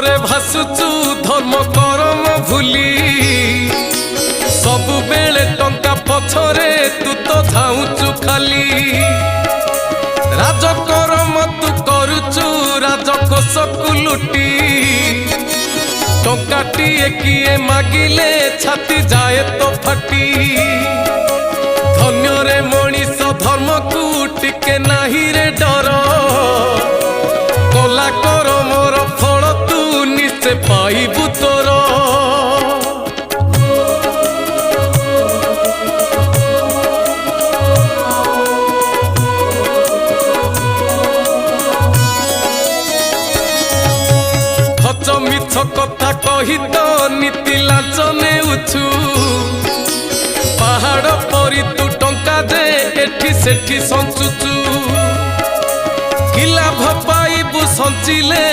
रे भासुचु धर्म करम भूली सबु बेले टंका पछरे तू तो धाउचु खाली राजकर्म तू करुचु राजकोषकु लुटी टंकाटिए किए मागिले छाती जाए तो फाटी धन्य रे मनीष धर्म को टिके नाही रे डर कला कर मोर फल तू निश्चय पाइबु तोर खच मिछ कथा कही तो नीति लाच नेउछु पहाड़ परी तू टंका दे एठी सेठी संचुचु कि लाभ पाइबु संचिले।